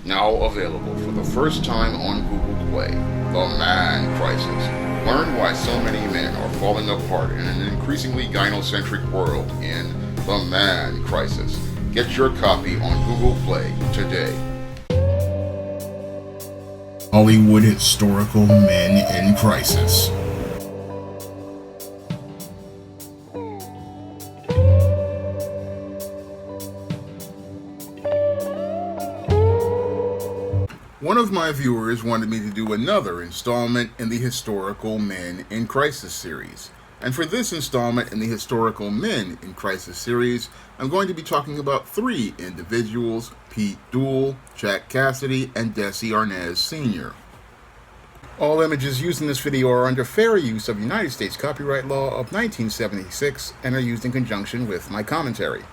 Now available for the first time on Google Play, The Man Crisis. Learn why so many men are falling apart in an increasingly gynocentric world in The Man Crisis. Get your copy on Google Play today. Hollywood Historical Men in Crisis. One of my viewers wanted me to do another installment in the Historical Men in Crisis series. And for this installment in the Historical Men in Crisis series, I'm going to be talking about three individuals: Pete Duel, Jack Cassidy, and Desi Arnaz Sr. All images used in this video are under fair use of United States copyright law of 1976 and are used in conjunction with my commentary.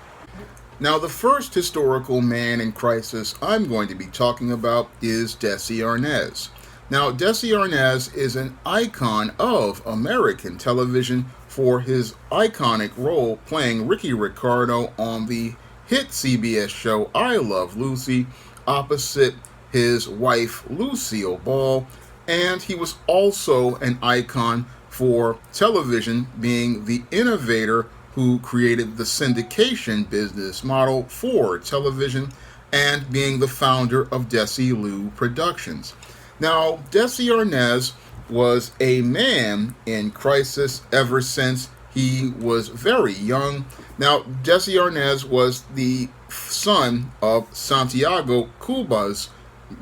Now, the first historical man in crisis I'm going to be talking about is Desi Arnaz. Now, Desi Arnaz is an icon of American television for his iconic role playing Ricky Ricardo on the hit CBS show I Love Lucy opposite his wife Lucille Ball, and he was also an icon for television, being the innovator who created the syndication business model for television and being the founder of Desilu Productions. Now, Desi Arnaz was a man in crisis ever since he was very young. Now, Desi Arnaz was the son of Santiago Cuba's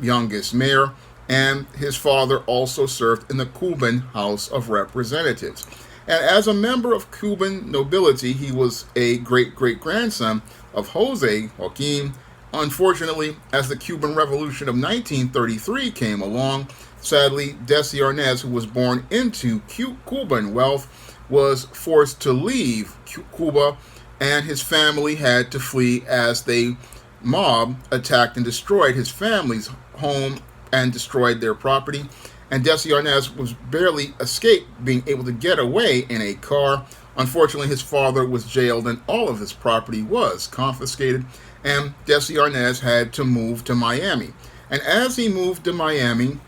youngest mayor, and his father also served in the Cuban House of Representatives. And as a member of Cuban nobility, he was a great-great-grandson of Jose Joaquin. Unfortunately, as the Cuban Revolution of 1933 came along, sadly, Desi Arnaz, who was born into Cuban wealth, was forced to leave Cuba, and his family had to flee as the mob attacked and destroyed his family's home and destroyed their property. And Desi Arnaz was barely escaped being able to get away in a car. Unfortunately, his father was jailed and all of his property was confiscated, and Desi Arnaz had to move to Miami. And as he moved to Miami,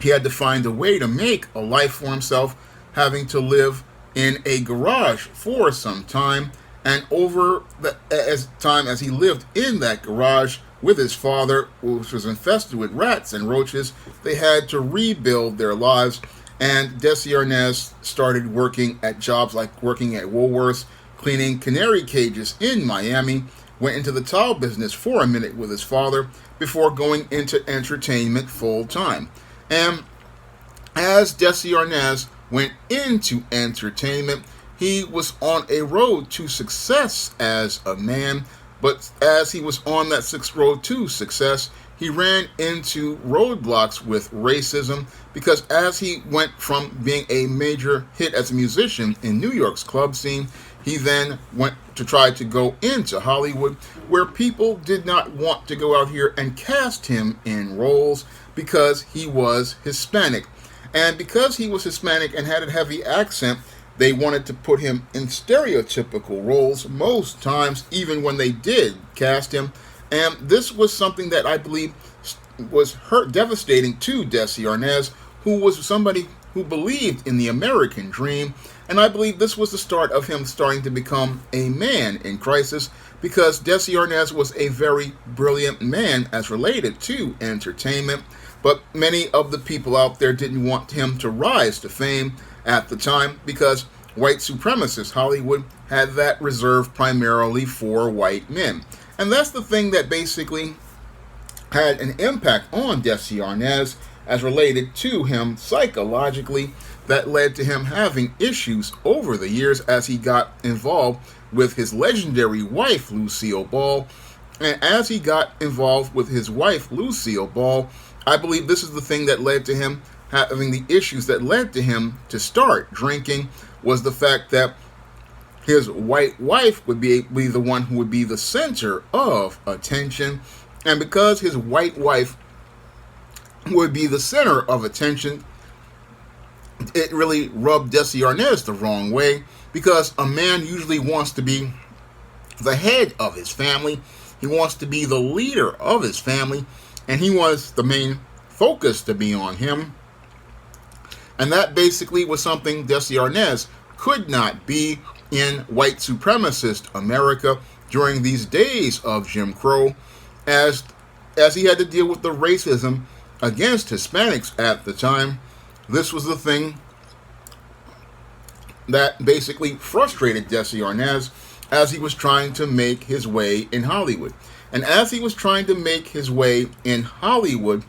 he had to find a way to make a life for himself, having to live in a garage for some time. And over the time as he lived in that garage with his father, which was infested with rats and roaches, they had to rebuild their lives. And Desi Arnaz started working at jobs like working at Woolworths, cleaning canary cages in Miami, went into the towel business for a minute with his father before going into entertainment full time. And as Desi Arnaz went into entertainment, he was on a road to success as a man. But as he was on that road to success, he ran into roadblocks with racism, because as he went from being a major hit as a musician in New York's club scene, he then went to try to go into Hollywood, where people did not want to go out here and cast him in roles because he was Hispanic. And because he was Hispanic and had a heavy accent, they wanted to put him in stereotypical roles most times, even when they did cast him. And this was something that I believe was devastating to Desi Arnaz, who was somebody who believed in the American dream. And I believe this was the start of him starting to become a man in crisis, because Desi Arnaz was a very brilliant man as related to entertainment. But many of the people out there didn't want him to rise to fame at the time, because white supremacist Hollywood had that reserved primarily for white men. And that's the thing that basically had an impact on Desi Arnaz as related to him psychologically, that led to him having issues over the years as he got involved with his legendary wife Lucille Ball. And as he got involved with his wife Lucille Ball, I believe this is the thing that led to him having the issues that led to him to start drinking, was the fact that his white wife would be the one who would be the center of attention. And because his white wife would be the center of attention, it really rubbed Desi Arnaz the wrong way, because a man usually wants to be the head of his family. He wants to be the leader of his family. and he was the main focus to be on him. And that basically was something Desi Arnaz could not be in white supremacist America during these days of Jim Crow, as he had to deal with the racism against Hispanics at the time. This was the thing that basically frustrated Desi Arnaz as he was trying to make his way in Hollywood. And as he was trying to make his way in Hollywood,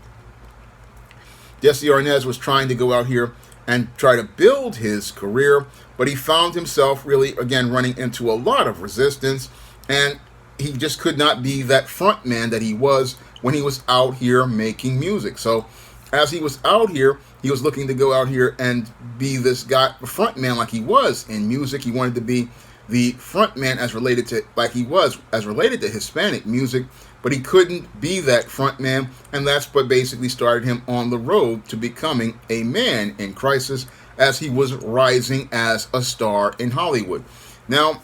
Desi Arnaz was trying to go out here and try to build his career, but he found himself really, again, running into a lot of resistance, and he just could not be that front man that he was when he was out here making music. So as he was out here, he was looking to go out here and be this guy, front man like he was in music. He wanted to be the front man as related to, like he was, as related to Hispanic music, but he couldn't be that front man, and that's what basically started him on the road to becoming a man in crisis as he was rising as a star in Hollywood. Now,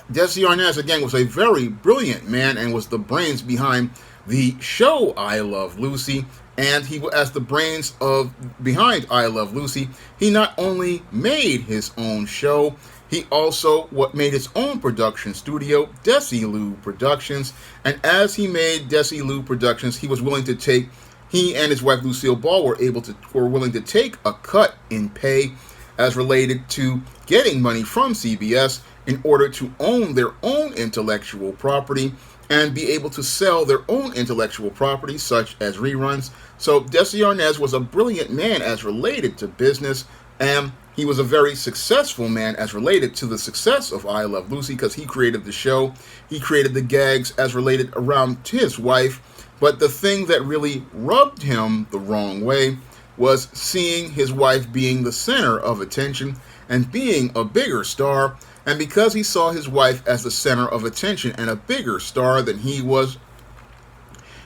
Desi Arnaz, again, was a very brilliant man and was the brains behind the show I Love Lucy, and he, as the brains behind I Love Lucy, he not only made his own show, he also made his own production studio, Desi Lou Productions. And as he made Desi Lou Productions, he and his wife Lucille Ball were willing to take a cut in pay as related to getting money from CBS in order to own their own intellectual property and be able to sell their own intellectual property, such as reruns. So Desi Arnaz was a brilliant man as related to business, and he was a very successful man as related to the success of I Love Lucy, because he created the show, he created the gags as related around his wife. But the thing that really rubbed him the wrong way was seeing his wife being the center of attention and being a bigger star. And because he saw his wife as the center of attention and a bigger star than he was,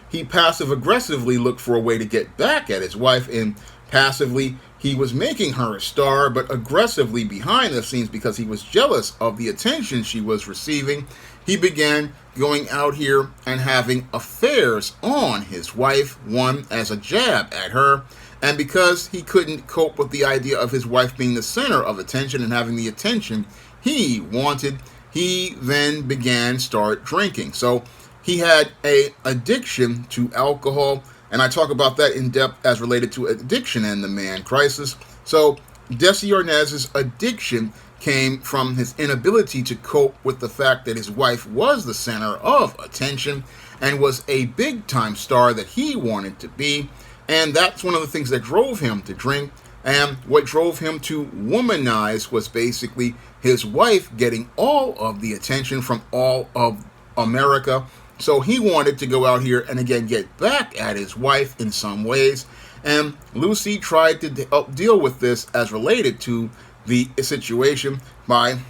he passive-aggressively looked for a way to get back at his wife, and passively he was making her a star, but aggressively behind the scenes, because he was jealous of the attention she was receiving, he began going out here and having affairs on his wife, one as a jab at her. And because he couldn't cope with the idea of his wife being the center of attention and having the attention he wanted, he then start drinking. So he had an addiction to alcohol, and I talk about that in depth as related to addiction and the man crisis. So Desi Arnaz's addiction came from his inability to cope with the fact that his wife was the center of attention and was a big-time star that he wanted to be. And that's one of the things that drove him to drink. And what drove him to womanize was basically his wife getting all of the attention from all of America. So he wanted to go out here and again get back at his wife in some ways. And Lucy tried to deal with this as related to the situation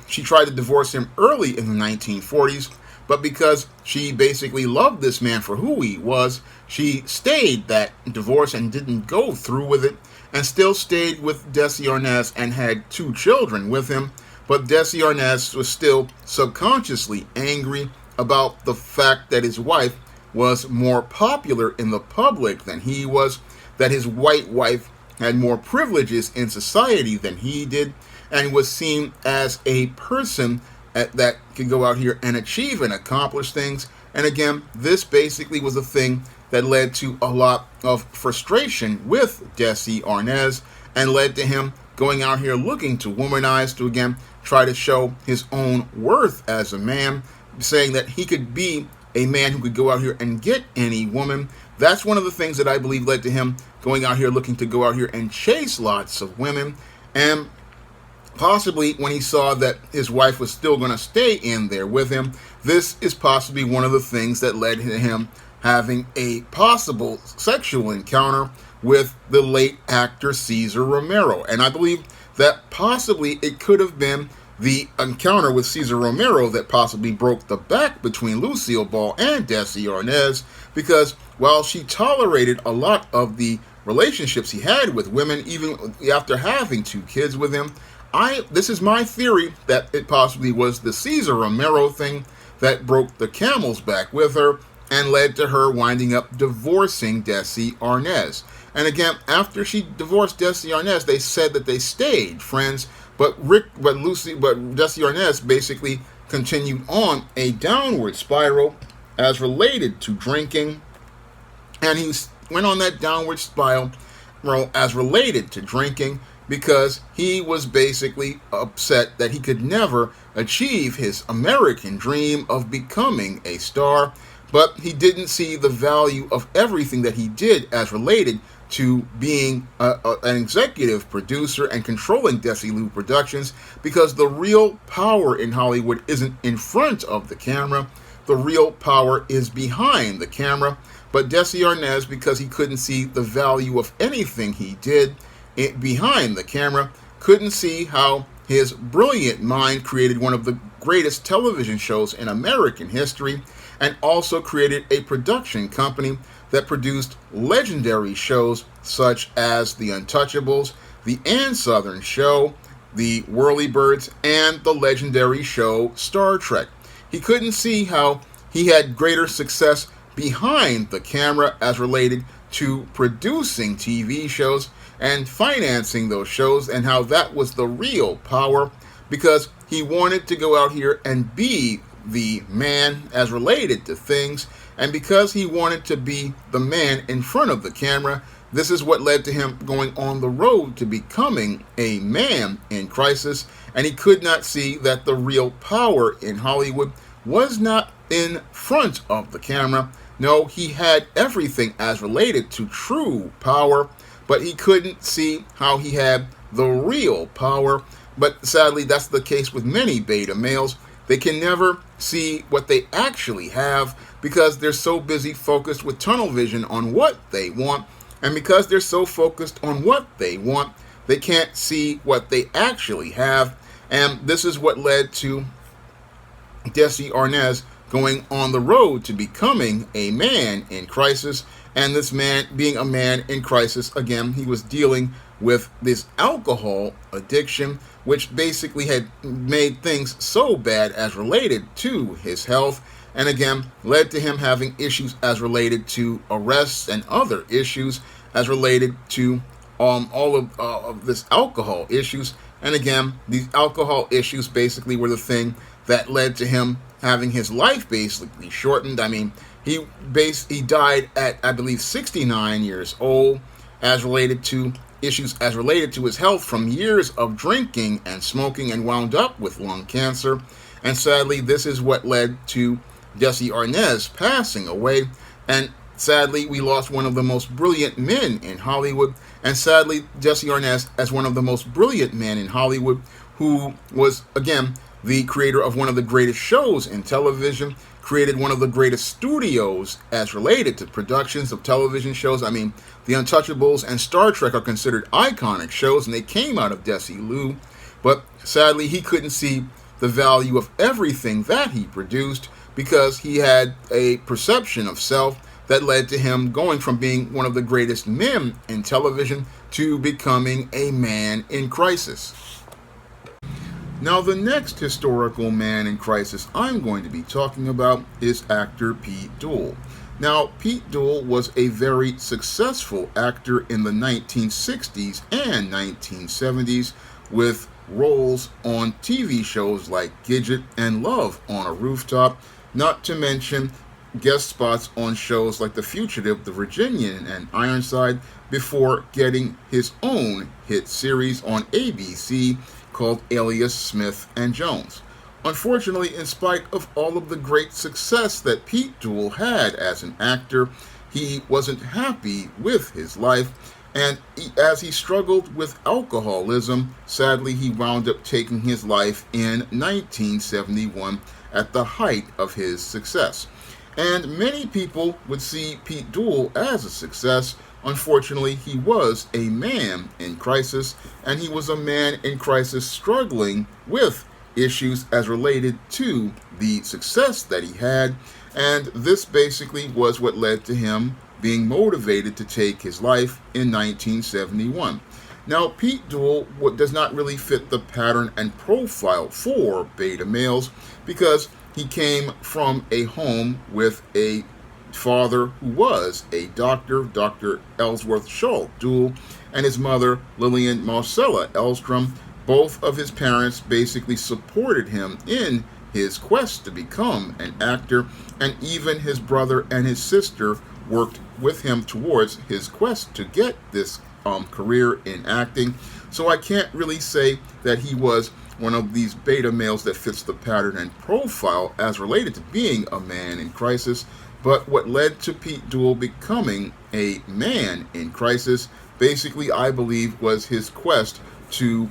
she tried to divorce him early in the 1940s. But because she basically loved this man for who he was, she stayed that divorce and didn't go through with it, and still stayed with Desi Arnaz and had 2 children with him. But Desi Arnaz was still subconsciously angry about the fact that his wife was more popular in the public than he was, that his white wife had more privileges in society than he did, and was seen as a person that could go out here and achieve and accomplish things. And again, this basically was a thing that led to a lot of frustration with Desi Arnaz and led to him going out here looking to womanize, to again try to show his own worth as a man, saying that he could be a man who could go out here and get any woman. That's one of the things that I believe led to him going out here looking to go out here and chase lots of women. And possibly when he saw that his wife was still going to stay in there with him, this is possibly one of the things that led to him having a possible sexual encounter with the late actor Cesar Romero. And I believe that possibly it could have been the encounter with Cesar Romero that possibly broke the back between Lucille Ball and Desi Arnaz, because while she tolerated a lot of the relationships he had with women, even after having 2 kids with him, this is my theory that it possibly was the Cesar Romero thing that broke the camel's back with her. and led to her winding up divorcing Desi Arnaz. And again, after she divorced Desi Arnaz, they said that they stayed friends, but Desi Arnaz basically continued on a downward spiral as related to drinking, and he went on that downward spiral as related to drinking because he was basically upset that he could never achieve his American dream of becoming a star, but he didn't see the value of everything that he did as related to being an executive producer and controlling Desilu Productions, because the real power in Hollywood isn't in front of the camera. The real power is behind the camera. But Desi Arnaz, because he couldn't see the value of anything he did behind the camera, couldn't see how his brilliant mind created one of the greatest television shows in American history, and also created a production company that produced legendary shows such as The Untouchables, The Ann Southern Show, The Whirlybirds, and the legendary show Star Trek. He couldn't see how he had greater success behind the camera as related to producing TV shows and financing those shows, and how that was the real power, because he wanted to go out here and be the man as related to things, and because he wanted to be the man in front of the camera, this is what led to him going on the road to becoming a man in crisis. And he could not see that the real power in Hollywood was not in front of the camera. No, he had everything as related to true power, but he couldn't see how he had the real power. But sadly, that's the case with many beta males. They can never see what they actually have because they're so busy focused with tunnel vision on what they want. And because they're so focused on what they want, they can't see what they actually have. And this is what led to Desi Arnaz going on the road to becoming a man in crisis. And this man being a man in crisis, again, he was dealing with this alcohol addiction, which basically had made things so bad as related to his health, and again led to him having issues as related to arrests and other issues as related to all of this alcohol issues. And again, these alcohol issues basically were the thing that led to him having his life basically shortened. I mean, he died at, I believe, 69 years old as related to issues as related to his health from years of drinking and smoking, and wound up with lung cancer. And sadly, this is what led to Desi Arnaz passing away. And sadly, we lost one of the most brilliant men in Hollywood. And sadly, Desi Arnaz, as one of the most brilliant men in Hollywood, who was, again, the creator of one of the greatest shows in television, created one of the greatest studios as related to productions of television shows. I mean, The Untouchables and Star Trek are considered iconic shows, and they came out of Desilu. But sadly, he couldn't see the value of everything that he produced because he had a perception of self that led to him going from being one of the greatest men in television to becoming a man in crisis. Now, the next historical man in crisis I'm going to be talking about is actor Pete Duel. Now, Pete Duel was a very successful actor in the 1960s and 1970s with roles on TV shows like Gidget and Love on a Rooftop, not to mention guest spots on shows like The Fugitive, The Virginian, and Ironside, before getting his own hit series on ABC called Alias Smith and Jones. Unfortunately, in spite of all of the great success that Pete Duel had as an actor, he wasn't happy with his life, and as he struggled with alcoholism, sadly he wound up taking his life in 1971 at the height of his success. And many people would see Pete Duel as a success. Unfortunately, he was a man in crisis, and he was a man in crisis struggling with issues as related to the success that he had, and this basically was what led to him being motivated to take his life in 1971. Now, Pete Duel does not really fit the pattern and profile for beta males because he came from a home with a father, who was a doctor, Dr. Ellsworth Shull Duel, and his mother, Lillian Marcella Elstrom. Both of his parents basically supported him in his quest to become an actor, and even his brother and his sister worked with him towards his quest to get this career in acting. So I can't really say that he was one of these beta males that fits the pattern and profile as related to being a man in crisis. But what led to Pete Duel becoming a man in crisis, basically, I believe, was his quest to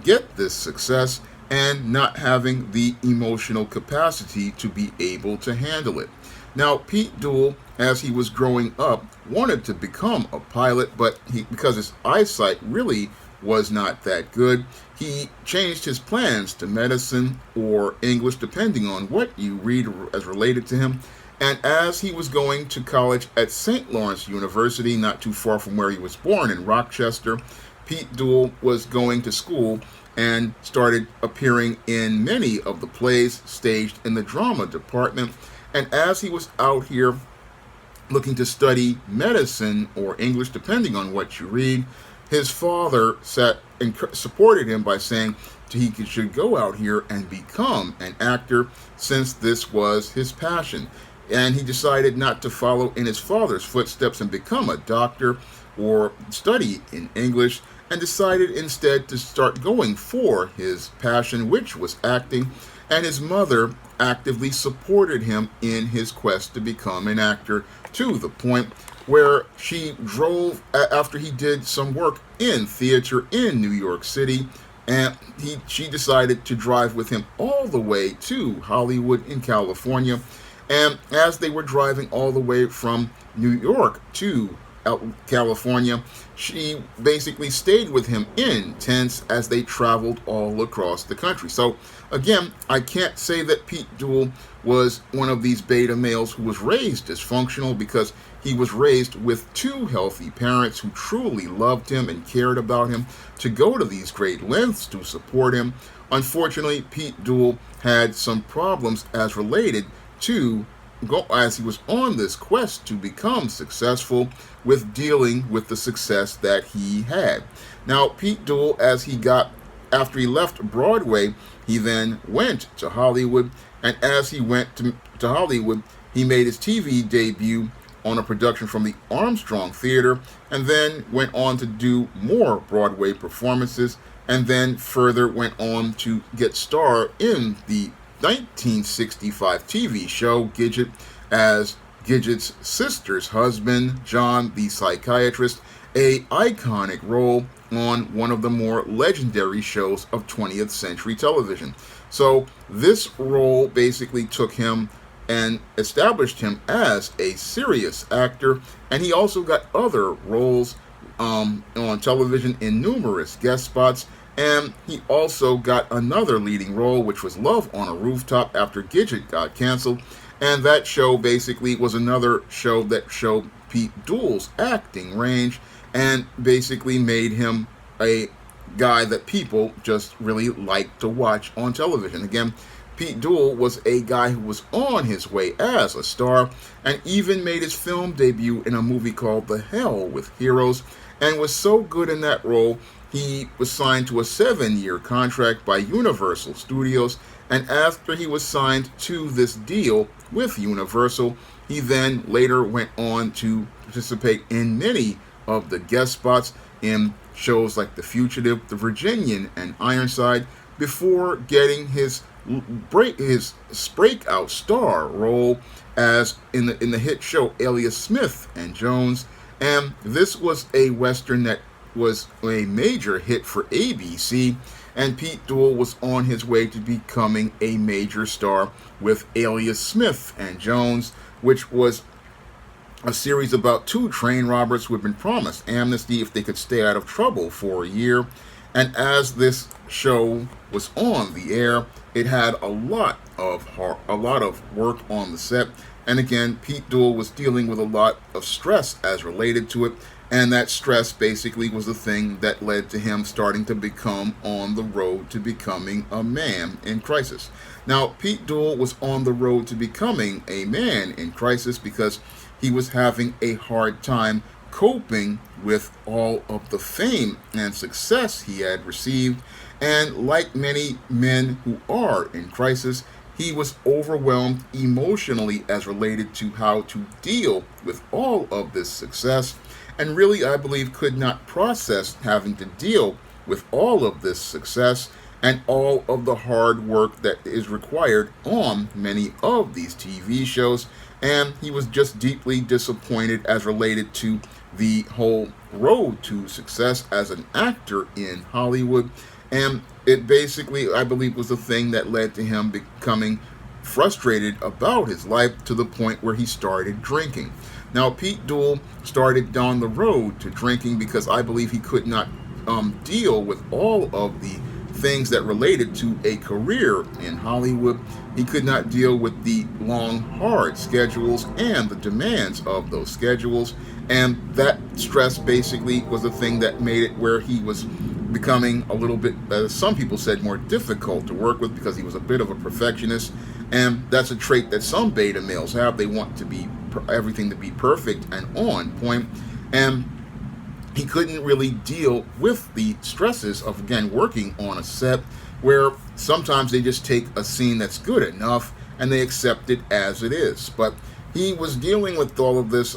get this success and not having the emotional capacity to be able to handle it. Now, Pete Duel, as he was growing up, wanted to become a pilot, but because his eyesight really was not that good, he changed his plans to medicine or English, depending on what you read as related to him. And as he was going to college at St. Lawrence University, not too far from where he was born in Rochester, Pete Duel was going to school and started appearing in many of the plays staged in the drama department. And as he was out here looking to study medicine or English, depending on what you read, his father sat and supported him by saying he should go out here and become an actor, since this was his passion. And he decided not to follow in his father's footsteps and become a doctor or study in English, and decided instead to start going for his passion, which was acting. And his mother actively supported him in his quest to become an actor, to the point where she drove, after he did some work in theater in New York City, and she decided to drive with him all the way to Hollywood in California. And as they were driving all the way from New York to California, she basically stayed with him in tents as they traveled all across the country. So again, I can't say that Pete Duel was one of these beta males who was raised dysfunctional, because he was raised with two healthy parents who truly loved him and cared about him to go to these great lengths to support him. Unfortunately, Pete Duel had some problems as related to as he was on this quest to become successful with dealing with the success that he had. Now, Pete Duel, after he left Broadway, he then went to Hollywood, and as he went to Hollywood, he made his TV debut on a production from the Armstrong Theater, and then went on to do more Broadway performances, and then further went on to get star in the 1965 TV show Gidget as Gidget's sister's husband, John the psychiatrist, a iconic role on one of the more legendary shows of 20th century television. So this role basically took him and established him as a serious actor, and he also got other roles on television in numerous guest spots. And he also got another leading role, which was Love on a Rooftop, after Gidget got canceled. And that show basically was another show that showed Pete Duel's acting range and basically made him a guy that people just really liked to watch on television. Again, Pete Duel was a guy who was on his way as a star, and even made his film debut in a movie called The Hell with Heroes, and was so good in that role, he was signed to a 7-year contract by Universal Studios. And after he was signed to this deal with Universal, he then later went on to participate in many of the guest spots in shows like The Fugitive, The Virginian, and Ironside, before getting his breakout star role as in the hit show Alias Smith and Jones. And this was a Western that was a major hit for ABC, and Pete Duel was on his way to becoming a major star with Alias Smith and Jones, which was a series about two train robbers who had been promised amnesty if they could stay out of trouble for a year. And as this show was on the air, it had a lot of work on the set, And again, Pete Duel was dealing with a lot of stress as related to it, and that stress basically was the thing that led to him starting to become on the road to becoming a man in crisis. Now, Pete Duel was on the road to becoming a man in crisis because he was having a hard time coping with all of the fame and success he had received. And like many men who are in crisis, he was overwhelmed emotionally as related to how to deal with all of this success, and really, I believe, could not process having to deal with all of this success and all of the hard work that is required on many of these TV shows. And he was just deeply disappointed as related to the whole road to success as an actor in Hollywood. And it basically, I believe, was the thing that led to him becoming frustrated about his life to the point where he started drinking. Now, Pete Duel started down the road to drinking because I believe he could not deal with all of the things that related to a career in Hollywood. He could not deal with the long, hard schedules and the demands of those schedules. And that stress basically was the thing that made it where he was becoming a little bit, as some people said, more difficult to work with because he was a bit of a perfectionist. And that's a trait that some beta males have. They want to be everything to be perfect and on point. And he couldn't really deal with the stresses of, again, working on a set where sometimes they just take a scene that's good enough and they accept it as it is. But he was dealing with all of this,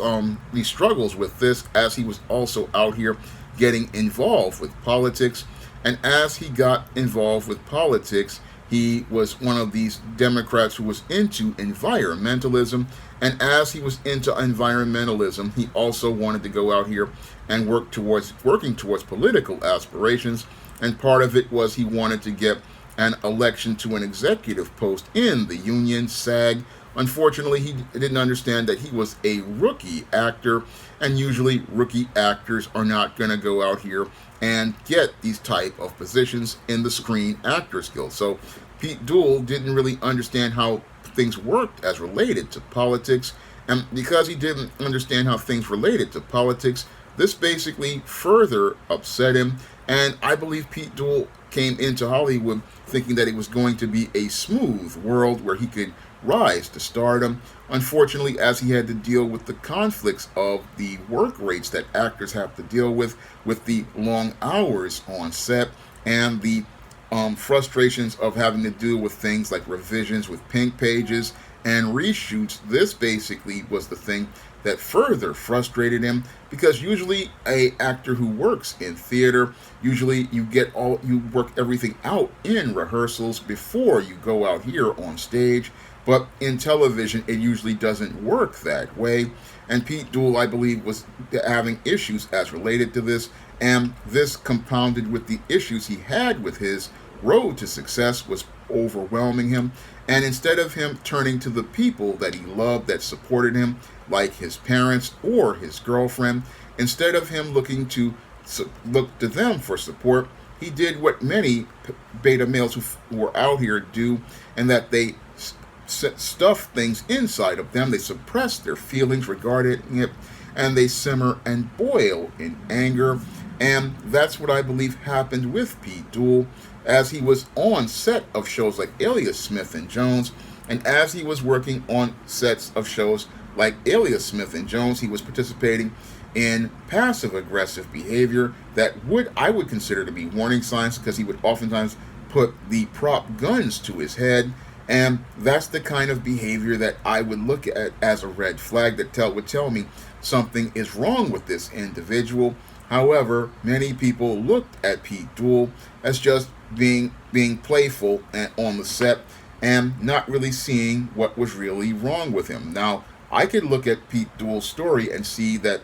these struggles with this, as he was also out here getting involved with politics. And as he got involved with politics, he was one of these Democrats who was into environmentalism. And as he was into environmentalism, he also wanted to go out here and working towards political aspirations. And part of it was he wanted to get an election to an executive post in the union, SAG. Unfortunately, he didn't understand that he was a rookie actor, and usually rookie actors are not going to go out here and get these type of positions in the Screen Actors Guild. So Pete Duel didn't really understand how things worked as related to politics, and because he didn't understand how things related to politics, this basically further upset him. And I believe Pete Duel came into Hollywood thinking that it was going to be a smooth world where he could rise to stardom. Unfortunately, as he had to deal with the conflicts of the work rates that actors have to deal with the long hours on set, and the frustrations of having to deal with things like revisions with pink pages and reshoots, this basically was the thing that further frustrated him, because usually a actor who works in theater, usually you work everything out in rehearsals before you go out here on stage. But in television, it usually doesn't work that way. And Pete Duel, I believe, was having issues as related to this. And this compounded with the issues he had with his road to success was overwhelming him. And instead of him turning to the people that he loved, that supported him, like his parents or his girlfriend, instead of him looking to them for support, he did what many beta males who were out here do, and that they stuff things inside of them. They suppress their feelings regarding it, and they simmer and boil in anger. And that's what I believe happened with Pete Duel as he was on set of shows like Alias Smith and Jones. And as he was working on sets of shows like Alias Smith and Jones, he was participating in passive-aggressive behavior that I would consider to be warning signs, because he would oftentimes put the prop guns to his head. And that's the kind of behavior that I would look at as a red flag that would tell me something is wrong with this individual. However, many people looked at Pete Duel as just being playful on the set and not really seeing what was really wrong with him. Now, I could look at Pete Duel's story and see that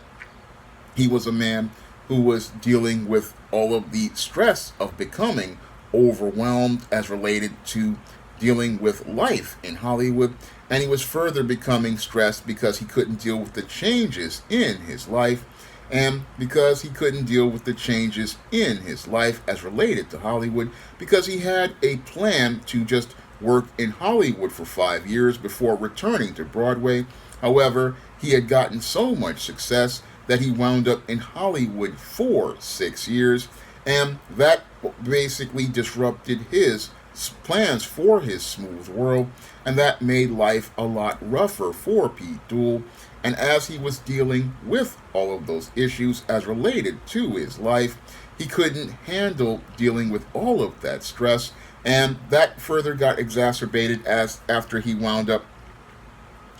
he was a man who was dealing with all of the stress of becoming overwhelmed as related to dealing with life in Hollywood, and he was further becoming stressed because he couldn't deal with the changes in his life, and because he couldn't deal with the changes in his life as related to Hollywood, because he had a plan to just worked in Hollywood for 5 years before returning to Broadway. However, he had gotten so much success that he wound up in Hollywood for 6 years, and that basically disrupted his plans for his smooth world, and that made life a lot rougher for Pete Duel. And as he was dealing with all of those issues as related to his life, he couldn't handle dealing with all of that stress, and that further got exacerbated as after he wound up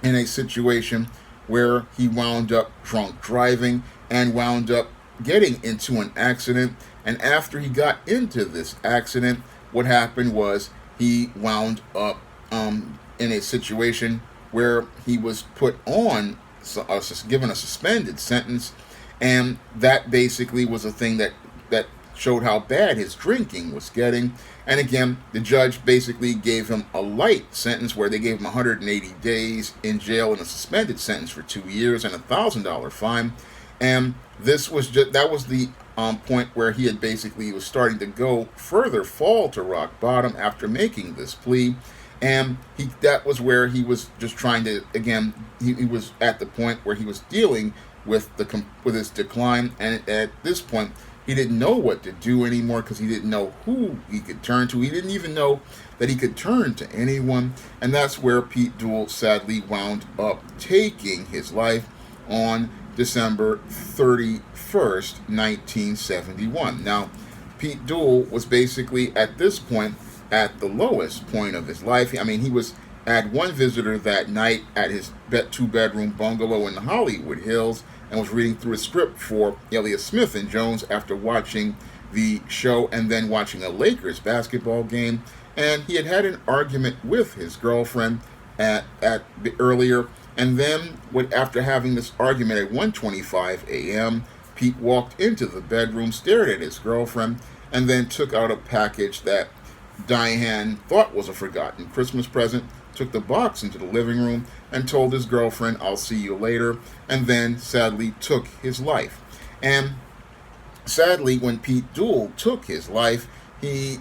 in a situation where he wound up drunk driving and wound up getting into an accident. And after he got into this accident, what happened was he wound up in a situation where he was put on, given a suspended sentence, and that basically was a thing that showed how bad his drinking was getting. And again, the judge basically gave him a light sentence where they gave him 180 days in jail and a suspended sentence for 2 years and $1,000 fine. And this was that was the point where he had basically was starting to go further fall to rock bottom after making this plea. And that was where he was just trying to, again, he was at the point where he was dealing with his decline, and at this point he didn't know what to do anymore because he didn't know who he could turn to. He didn't even know that he could turn to anyone, and that's where Pete Duel sadly wound up taking his life on December 31st, 1971. Now, Pete Duel was basically at this point at the lowest point of his life. I mean, he had one visitor that night at his two-bedroom bungalow in the Hollywood Hills and was reading through a script for Elliott Smith and Jones after watching the show and then watching a Lakers basketball game. And he had an argument with his girlfriend earlier. And then, after having this argument at 1:25 a.m., Pete walked into the bedroom, stared at his girlfriend, and then took out a package that Diane thought was a forgotten Christmas present, took the box into the living room, and told his girlfriend, "I'll see you later," and then sadly took his life. And sadly, when Pete Duel took his life, he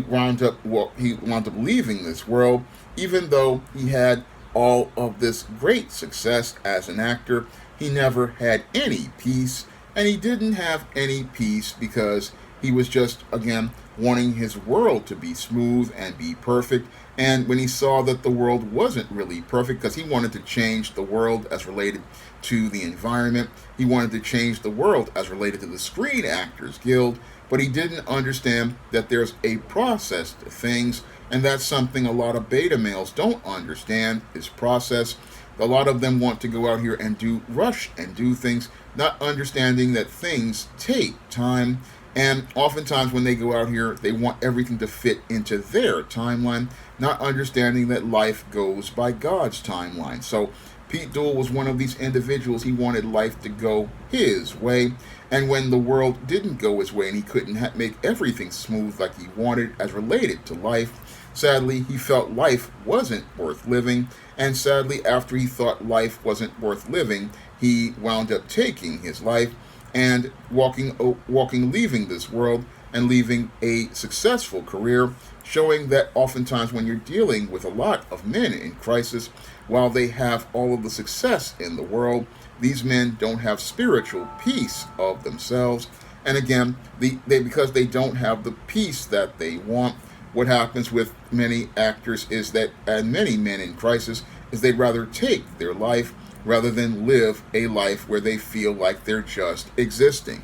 wound up leaving this world, even though he had all of this great success as an actor. He never had any peace, and he didn't have any peace because he was just, again, wanting his world to be smooth and be perfect. And when he saw that the world wasn't really perfect, because he wanted to change the world as related to the environment, he wanted to change the world as related to the Screen Actors Guild, but he didn't understand that there's a process to things, and that's something a lot of beta males don't understand, is process. A lot of them want to go out here and rush and do things, not understanding that things take time. And oftentimes when they go out here, they want everything to fit into their timeline, not understanding that life goes by God's timeline. So Pete Duel was one of these individuals. He wanted life to go his way. And when the world didn't go his way and he couldn't make everything smooth like he wanted as related to life, sadly, he felt life wasn't worth living. And sadly, after he thought life wasn't worth living, he wound up taking his life and leaving this world and leaving a successful career, showing that oftentimes when you're dealing with a lot of men in crisis, while they have all of the success in the world, these men don't have spiritual peace of themselves. And again, because they don't have the peace that they want, what happens with many actors is that, and many men in crisis, is they'd rather take their life rather than live a life where they feel like they're just existing.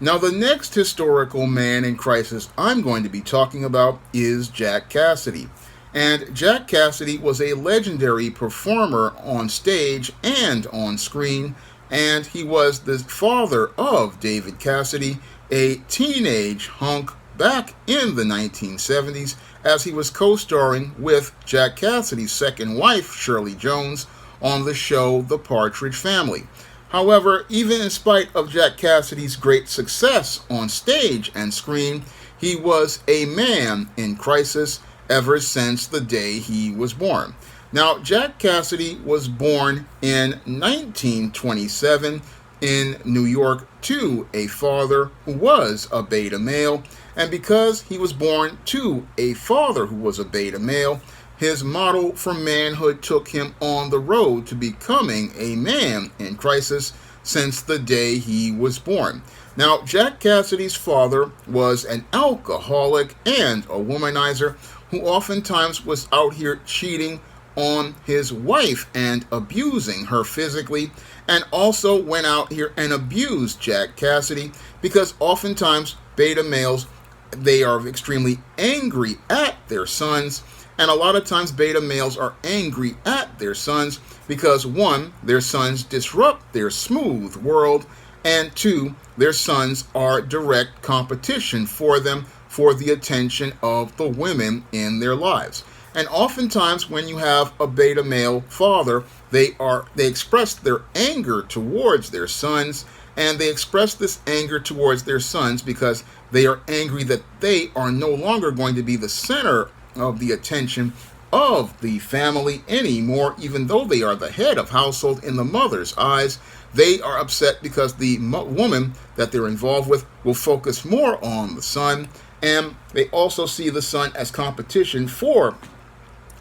Now, the next historical man in crisis I'm going to be talking about is Jack Cassidy. And Jack Cassidy was a legendary performer on stage and on screen, and he was the father of David Cassidy, a teenage hunk back in the 1970s, as he was co-starring with Jack Cassidy's second wife, Shirley Jones, on the show The Partridge Family. However, even in spite of Jack Cassidy's great success on stage and screen, he was a man in crisis ever since the day he was born. Now, Jack Cassidy was born in 1927 in New York to a father who was a beta male, and because he was born to a father who was a beta male, his model for manhood took him on the road to becoming a man in crisis since the day he was born. Now, Jack Cassidy's father was an alcoholic and a womanizer who oftentimes was out here cheating on his wife and abusing her physically, and also went out here and abused Jack Cassidy because oftentimes beta males, they are extremely angry at their sons, and a lot of times beta males are angry at their sons because, one, their sons disrupt their smooth world, and two, their sons are direct competition for them for the attention of the women in their lives. And oftentimes when you have a beta male father, they express their anger towards their sons, and they express this anger towards their sons because they are angry that they are no longer going to be the center of the attention of the family anymore, even though they are the head of household in the mother's eyes. They are upset because the woman that they're involved with will focus more on the son, and they also see the son as competition for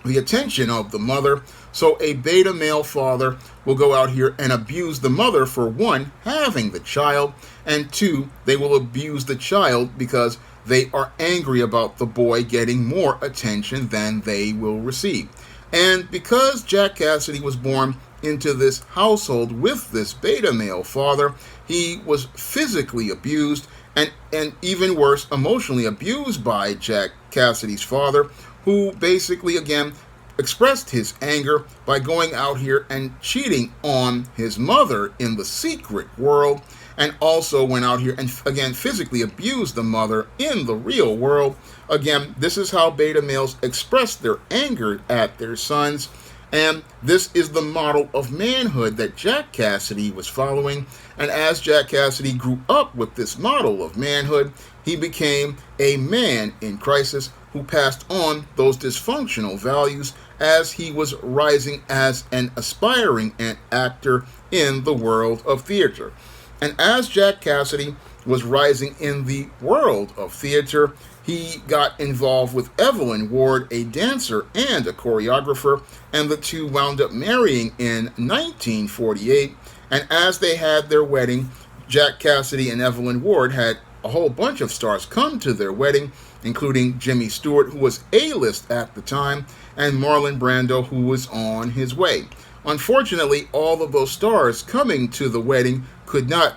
the attention of the mother. So a beta male father will go out here and abuse the mother for, one, having the child, and two, they will abuse the child because they are angry about the boy getting more attention than they will receive. And because Jack Cassidy was born into this household with this beta male father, he was physically abused and even worse, emotionally abused by Jack Cassidy's father, who basically, again, expressed his anger by going out here and cheating on his mother in the secret world, and also went out here and, again, physically abused the mother in the real world. Again, this is how beta males express their anger at their sons, and this is the model of manhood that Jack Cassidy was following. And as Jack Cassidy grew up with this model of manhood, he became a man in crisis who passed on those dysfunctional values as he was rising as an aspiring actor in the world of theater. And as Jack Cassidy was rising in the world of theater, he got involved with Evelyn Ward, a dancer and a choreographer, and the two wound up marrying in 1948. And as they had their wedding, Jack Cassidy and Evelyn Ward had a whole bunch of stars come to their wedding, including Jimmy Stewart, who was A-list at the time, and Marlon Brando, who was on his way. Unfortunately, all of those stars coming to the wedding could not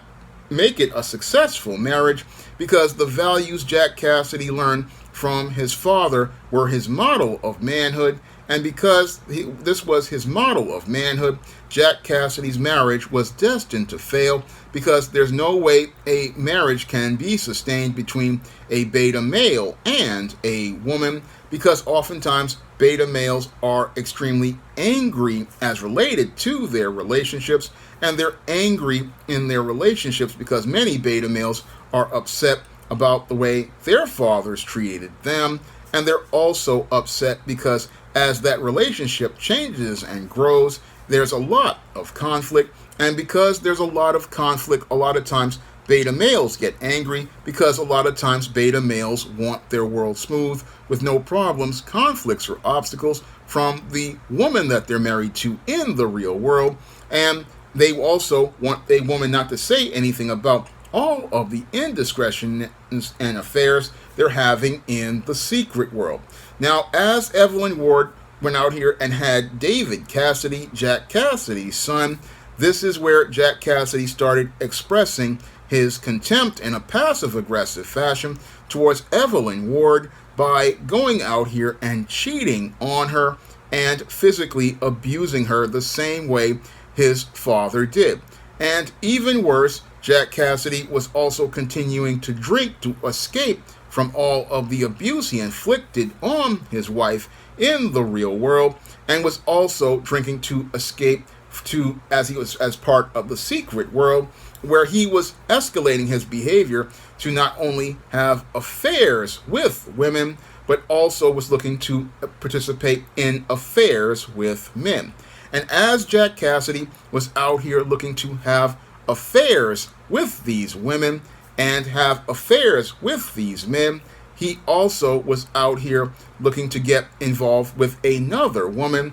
make it a successful marriage because the values Jack Cassidy learned from his father were his model of manhood, and because this was his model of manhood, Jack Cassidy's marriage was destined to fail because there's no way a marriage can be sustained between a beta male and a woman, because oftentimes beta males are extremely angry as related to their relationships, and they're angry in their relationships because many beta males are upset about the way their fathers treated them, and they're also upset because as that relationship changes and grows, there's a lot of conflict, and because there's a lot of conflict, a lot of times beta males get angry because a lot of times beta males want their world smooth with no problems, conflicts, or obstacles from the woman that they're married to in the real world, and they also want a woman not to say anything about all of the indiscretions and affairs they're having in the secret world. Now, as Evelyn Ward went out here and had David Cassidy, Jack Cassidy's son, this is where Jack Cassidy started expressing his contempt in a passive-aggressive fashion towards Evelyn Ward by going out here and cheating on her and physically abusing her the same way his father did. And even worse, Jack Cassidy was also continuing to drink to escape from all of the abuse he inflicted on his wife in the real world, and was also drinking to escape to as part of the secret world, where he was escalating his behavior to not only have affairs with women, but also was looking to participate in affairs with men. And as Jack Cassidy was out here looking to have affairs with these women and have affairs with these men, he also was out here looking to get involved with another woman,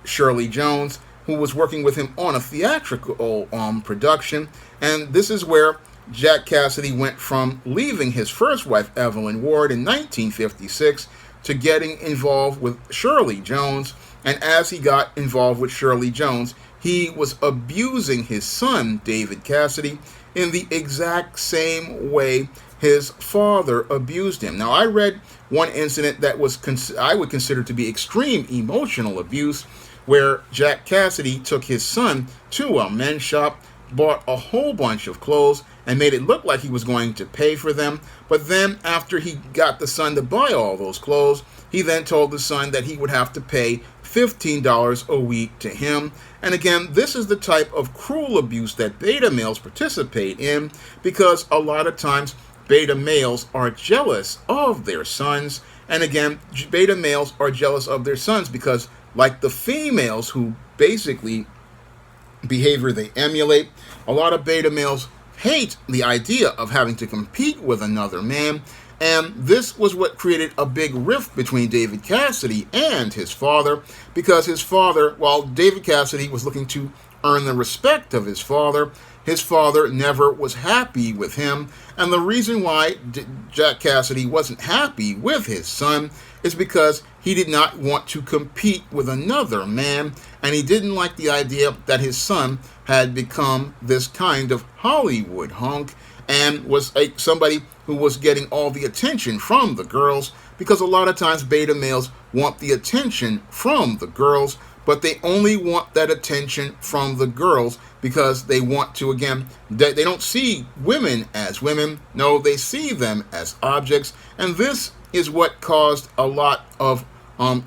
Shirley Jones, who was working with him on a theatrical production. And this is where Jack Cassidy went from leaving his first wife, Evelyn Ward, in 1956 to getting involved with Shirley Jones. And as he got involved with Shirley Jones, he was abusing his son, David Cassidy, in the exact same way his father abused him. Now, I read one incident that was I would consider to be extreme emotional abuse, where Jack Cassidy took his son to a men's shop, bought a whole bunch of clothes, and made it look like he was going to pay for them. But then, after he got the son to buy all those clothes, he then told the son that he would have to pay $15 a week to him. And again, this is the type of cruel abuse that beta males participate in, because a lot of times beta males are jealous of their sons. And again, beta males are jealous of their sons because, like the females who basically behavior they emulate, a lot of beta males hate the idea of having to compete with another man. And this was what created a big rift between David Cassidy and his father, because his father, while David Cassidy was looking to earn the respect of his father never was happy with him. And the reason why Jack Cassidy wasn't happy with his son is because he did not want to compete with another man, and he didn't like the idea that his son had become this kind of Hollywood hunk and was somebody who was getting all the attention from the girls, because a lot of times beta males want the attention from the girls, but they only want that attention from the girls because they want to, again, they don't see women as women. No, they see them as objects. And this is what caused a lot of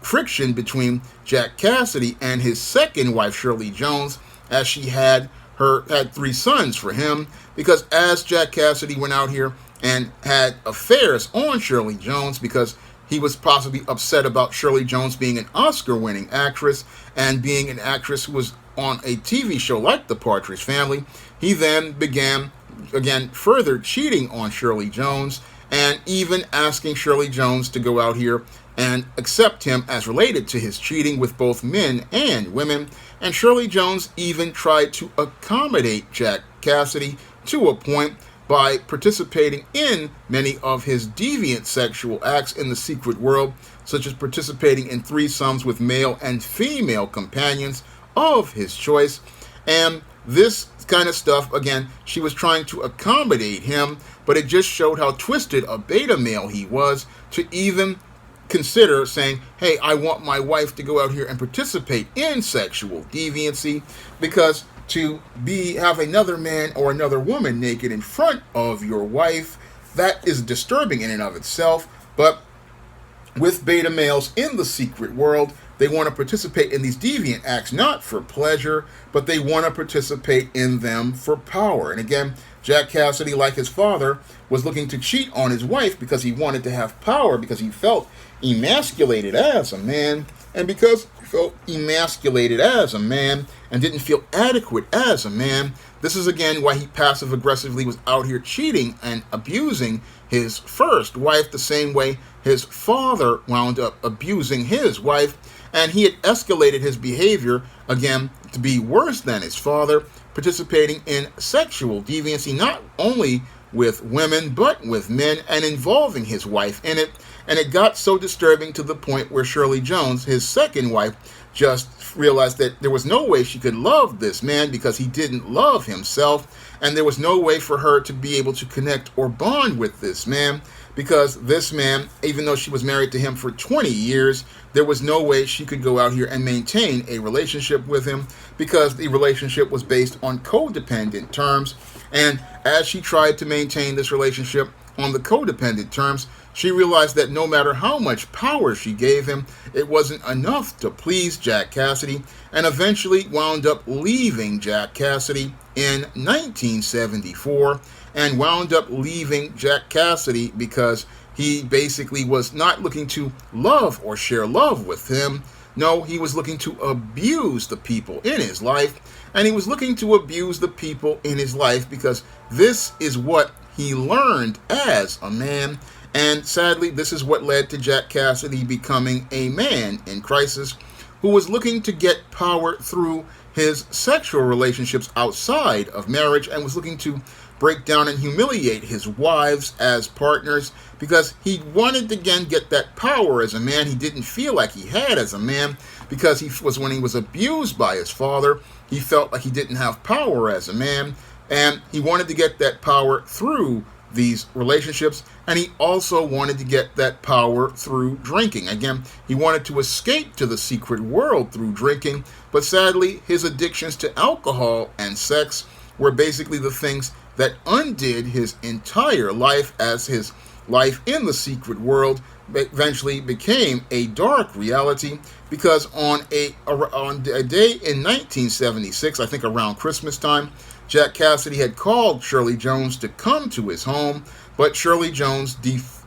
friction between Jack Cassidy and his second wife, Shirley Jones, as she had 3 sons for him, because as Jack Cassidy went out here and had affairs on Shirley Jones, because he was possibly upset about Shirley Jones being an Oscar-winning actress and being an actress who was on a TV show like The Partridge Family, he then began, again, further cheating on Shirley Jones and even asking Shirley Jones to go out here and accept him as related to his cheating with both men and women. And Shirley Jones even tried to accommodate Jack Cassidy to a point by participating in many of his deviant sexual acts in the secret world, such as participating in threesomes with male and female companions of his choice. And this kind of stuff, again, she was trying to accommodate him, but it just showed how twisted a beta male he was to even consider saying, hey, I want my wife to go out here and participate in sexual deviancy, because to have another man or another woman naked in front of your wife, that is disturbing in and of itself. But with beta males in the secret world, they want to participate in these deviant acts not for pleasure, but they want to participate in them for power. And again, Jack Cassidy, like his father, was looking to cheat on his wife because he wanted to have power, because he felt emasculated as a man. And because he felt emasculated as a man and didn't feel adequate as a man, this is again why he passive-aggressively was out here cheating and abusing his first wife, the same way his father wound up abusing his wife. And he had escalated his behavior, again, to be worse than his father, participating in sexual deviancy, not only with women, but with men, and involving his wife in it. And it got so disturbing to the point where Shirley Jones, his second wife, just realized that there was no way she could love this man because he didn't love himself, and there was no way for her to be able to connect or bond with this man, because this man, even though she was married to him for 20 years, there was no way she could go out here and maintain a relationship with him, because the relationship was based on codependent terms. And as she tried to maintain this relationship on the codependent terms, she realized that no matter how much power she gave him, it wasn't enough to please Jack Cassidy, and eventually wound up leaving Jack Cassidy in 1974, and wound up leaving Jack Cassidy because he basically was not looking to love or share love with him, No, he was looking to abuse the people in his life, and he was looking to abuse the people in his life because this is what he learned as a man, and sadly, this is what led to Jack Cassidy becoming a man in crisis who was looking to get power through his sexual relationships outside of marriage and was looking to break down and humiliate his wives as partners because he wanted to again get that power as a man he didn't feel like he had as a man because when he was abused by his father, he felt like he didn't have power as a man, and he wanted to get that power through these relationships, and he also wanted to get that power through drinking. Again, he wanted to escape to the secret world through drinking, but sadly, his addictions to alcohol and sex were basically the things that undid his entire life, as his life in the secret world eventually became a dark reality because on a day in 1976, I think around Christmas time, Jack Cassidy had called Shirley Jones to come to his home, but Shirley Jones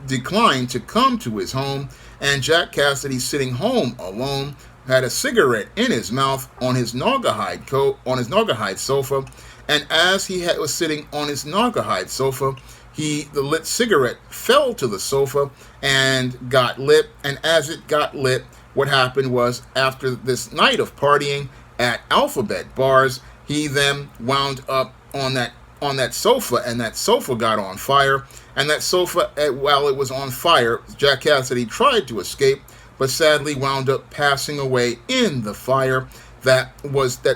declined to come to his home, and Jack Cassidy, sitting home alone, had a cigarette in his mouth on his naugahyde sofa, and as he was sitting on his naugahyde sofa, the lit cigarette fell to the sofa and got lit, and as it got lit, what happened was, after this night of partying at Alphabet Bars, he then wound up on that sofa, and that sofa got on fire. And that sofa, while it was on fire, Jack Cassidy tried to escape, but sadly wound up passing away in the fire that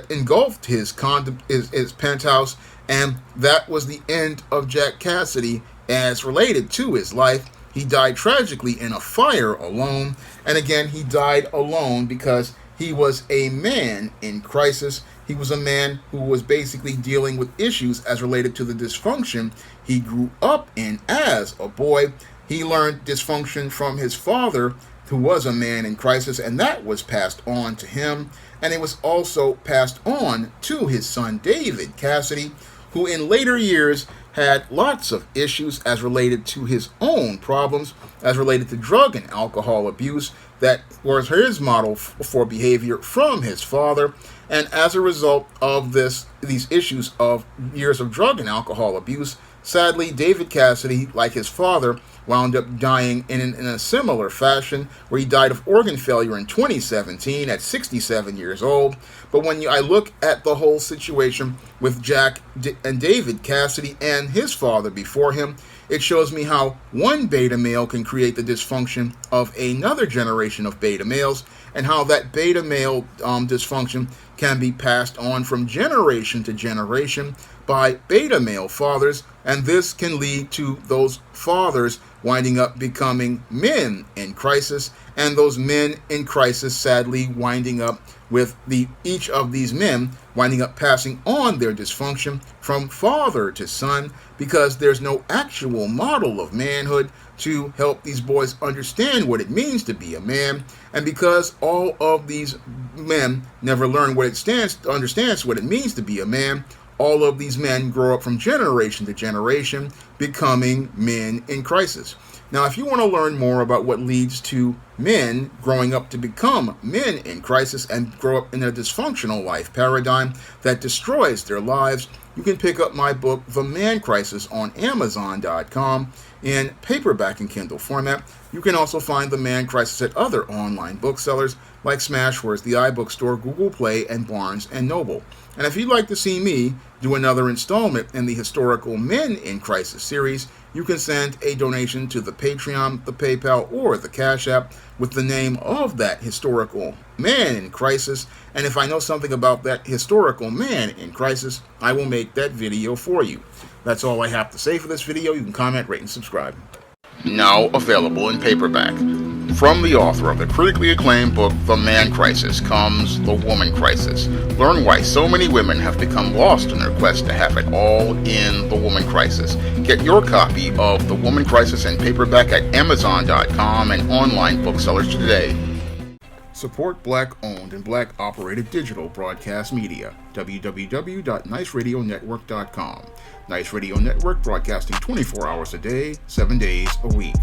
engulfed his penthouse, and that was the end of Jack Cassidy as related to his life. He died tragically in a fire alone, and again, he died alone because he was a man in crisis. He was a man who was basically dealing with issues as related to the dysfunction he grew up in as a boy. He learned dysfunction from his father, who was a man in crisis, and that was passed on to him. And it was also passed on to his son, David Cassidy, who in later years had lots of issues as related to his own problems, as related to drug and alcohol abuse that was his model for behavior from his father. And as a result of these issues of years of drug and alcohol abuse, sadly, David Cassidy, like his father, wound up dying in a similar fashion, where he died of organ failure in 2017 at 67 years old. But when I look at the whole situation with Jack and David Cassidy and his father before him, it shows me how one beta male can create the dysfunction of another generation of beta males, and how that beta male dysfunction can be passed on from generation to generation by beta male fathers, and this can lead to those fathers winding up becoming men in crisis, and those men in crisis sadly winding up with each of these men winding up passing on their dysfunction from father to son, because there's no actual model of manhood to help these boys understand what it means to be a man, and because all of these men never learn understands what it means to be a man, all of these men grow up from generation to generation becoming men in crisis. Now, if you want to learn more about what leads to men growing up to become men in crisis and grow up in a dysfunctional life paradigm that destroys their lives, you can pick up my book, The Man Crisis, on Amazon.com in paperback and Kindle format. You can also find The Man Crisis at other online booksellers like Smashwords, the iBookstore, Google Play, and Barnes & Noble. And if you'd like to see me do another installment in the Historical Men in Crisis series, you can send a donation to the Patreon, the PayPal, or the Cash App with the name of that historical man in crisis. And if I know something about that historical man in crisis, I will make that video for you. That's all I have to say for this video. You can comment, rate, and subscribe. Now available in paperback. From the author of the critically acclaimed book, The Man Crisis, comes The Woman Crisis. Learn why so many women have become lost in their quest to have it all in The Woman Crisis. Get your copy of The Woman Crisis in paperback at Amazon.com and online booksellers today. Support Black-owned and Black-operated digital broadcast media. www.niceradionetwork.com. Nice Radio Network, broadcasting 24 hours a day, 7 days a week.